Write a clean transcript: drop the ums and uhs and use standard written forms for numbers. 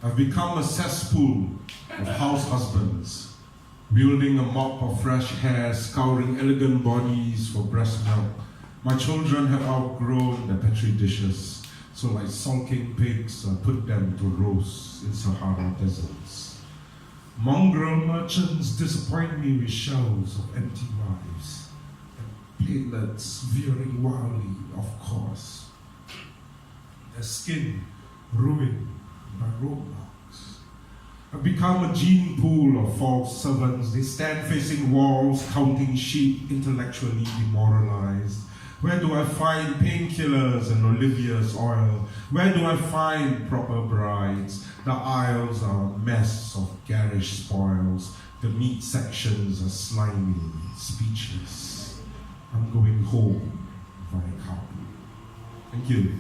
I've become a cesspool of house husbands, wielding a mop of fresh hair, scouring elegant bodies for breast milk. My children have outgrown their petri dishes, so like sulking pigs, I put them to roast in Sahara deserts. Mongrel merchants disappoint me with shells of empty wives, and platelets veering wildly off course. Their skin ruined by roadblocks. I've become a gene pool of false servants. They stand facing walls, counting sheep, intellectually demoralized. Where do I find painkillers and Olivia's oil? Where do I find proper brides? The aisles are a mess of garish spoils. The meat sections are slimy, speechless. I'm going home via carpool. Thank you.